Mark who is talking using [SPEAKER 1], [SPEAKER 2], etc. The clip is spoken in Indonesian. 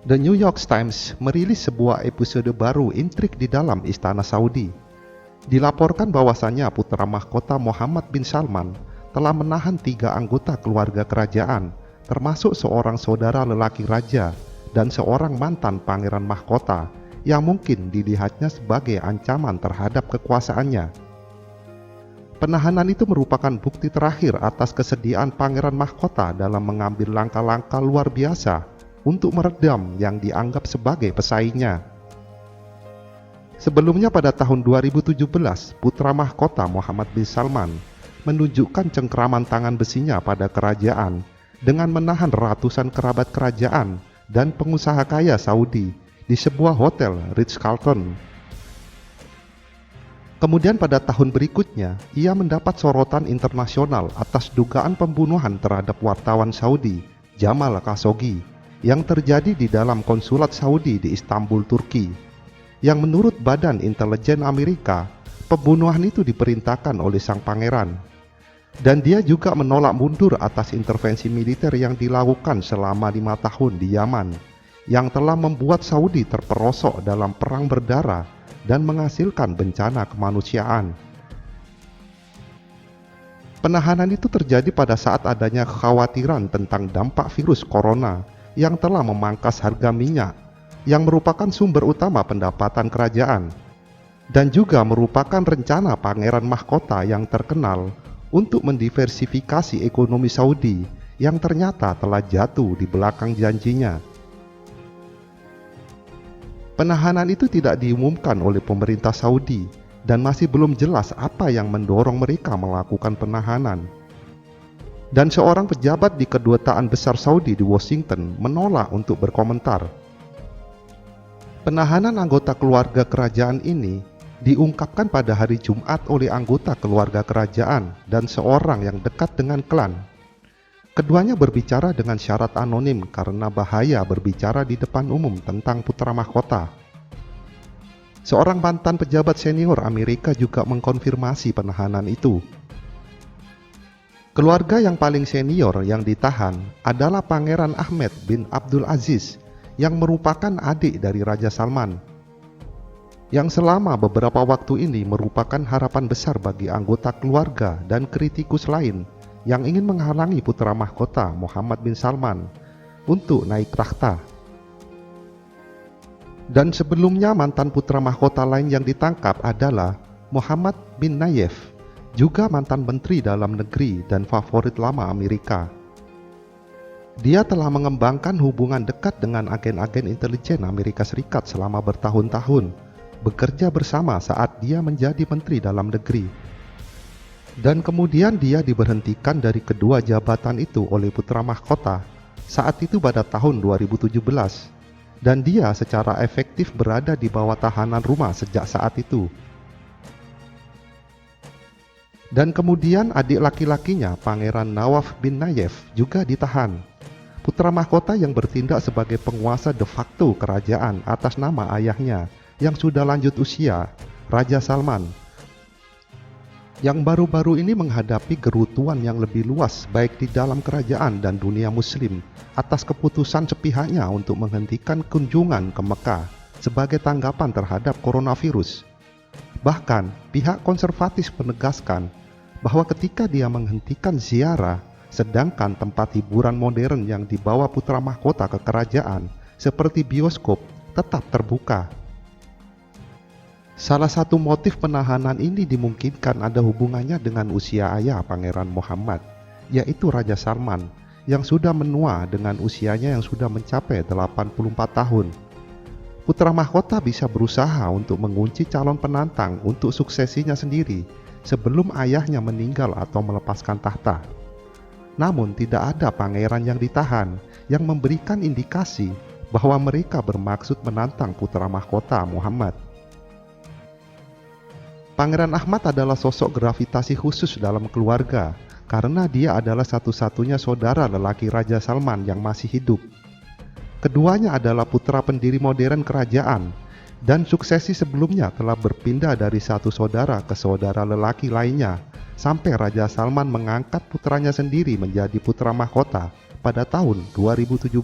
[SPEAKER 1] The New York Times merilis sebuah episode baru intrik di dalam Istana Saudi. Dilaporkan bahwasannya putra mahkota Muhammad bin Salman telah menahan 3 anggota keluarga kerajaan, termasuk seorang saudara lelaki raja dan seorang mantan pangeran mahkota yang mungkin dilihatnya sebagai ancaman terhadap kekuasaannya. Penahanan itu merupakan bukti terakhir atas kesediaan pangeran mahkota dalam mengambil langkah-langkah luar biasa untuk meredam yang dianggap sebagai pesaingnya. Sebelumnya pada tahun 2017, putra mahkota Muhammad bin Salman menunjukkan cengkraman tangan besinya pada kerajaan dengan menahan ratusan kerabat kerajaan dan pengusaha kaya Saudi di sebuah hotel Ritz-Carlton. Kemudian pada tahun berikutnya, ia mendapat sorotan internasional atas dugaan pembunuhan terhadap wartawan Saudi, Jamal Khashoggi, yang terjadi di dalam konsulat Saudi di Istanbul, Turki, yang menurut Badan Intelijen Amerika, pembunuhan itu diperintahkan oleh sang pangeran. Dan dia juga menolak mundur atas intervensi militer yang dilakukan selama 5 tahun di Yaman, yang telah membuat Saudi terperosok dalam perang berdarah dan menghasilkan bencana kemanusiaan. Penahanan itu terjadi pada saat adanya kekhawatiran tentang dampak virus corona yang telah memangkas harga minyak, yang merupakan sumber utama pendapatan kerajaan, dan juga merupakan rencana pangeran mahkota yang terkenal untuk mendiversifikasi ekonomi Saudi yang ternyata telah jatuh di belakang janjinya. Penahanan itu tidak diumumkan oleh pemerintah Saudi dan masih belum jelas apa yang mendorong mereka melakukan penahanan. Dan seorang pejabat di Kedutaan Besar Saudi di Washington menolak untuk berkomentar. Penahanan anggota keluarga kerajaan ini diungkapkan pada hari Jumat oleh anggota keluarga kerajaan dan seorang yang dekat dengan klan. Keduanya berbicara dengan syarat anonim karena bahaya berbicara di depan umum tentang putra mahkota. Seorang mantan pejabat senior Amerika juga mengkonfirmasi penahanan itu. Keluarga yang paling senior yang ditahan adalah Pangeran Ahmed bin Abdul Aziz yang merupakan adik dari Raja Salman, yang selama beberapa waktu ini merupakan harapan besar bagi anggota keluarga dan kritikus lain yang ingin menghalangi putra mahkota Muhammad bin Salman untuk naik takhta. Dan sebelumnya mantan putra mahkota lain yang ditangkap adalah Muhammad bin Nayef, juga mantan menteri dalam negeri dan favorit lama Amerika. Dia telah mengembangkan hubungan dekat dengan agen-agen intelijen Amerika Serikat selama bertahun-tahun, bekerja bersama saat dia menjadi menteri dalam negeri. Dan kemudian dia diberhentikan dari kedua jabatan itu oleh putra mahkota saat itu pada tahun 2017, dan dia secara efektif berada di bawah tahanan rumah sejak saat itu. Dan kemudian adik laki-lakinya, Pangeran Nawaf bin Nayef, juga ditahan. Putra mahkota yang bertindak sebagai penguasa de facto kerajaan atas nama ayahnya yang sudah lanjut usia, Raja Salman, yang baru-baru ini menghadapi gerutuan yang lebih luas baik di dalam kerajaan dan dunia muslim atas keputusan sepihaknya untuk menghentikan kunjungan ke Mekah sebagai tanggapan terhadap coronavirus. Bahkan, pihak konservatif menegaskan bahwa ketika dia menghentikan ziarah, sedangkan tempat hiburan modern yang dibawa putra mahkota ke kerajaan, seperti bioskop, tetap terbuka. Salah satu motif penahanan ini dimungkinkan ada hubungannya dengan usia ayah Pangeran Muhammad, yaitu Raja Salman, yang sudah menua dengan usianya yang sudah mencapai 84 tahun. Putra mahkota bisa berusaha untuk mengunci calon penantang untuk suksesinya sendiri sebelum ayahnya meninggal atau melepaskan tahta. Namun tidak ada pangeran yang ditahan yang memberikan indikasi bahwa mereka bermaksud menantang putra mahkota Muhammad. Pangeran Ahmad adalah sosok gravitasi khusus dalam keluarga karena dia adalah satu-satunya saudara lelaki Raja Salman yang masih hidup. Keduanya adalah putra pendiri modern kerajaan, dan suksesi sebelumnya telah berpindah dari satu saudara ke saudara lelaki lainnya, sampai Raja Salman mengangkat putranya sendiri menjadi putra mahkota pada tahun 2017.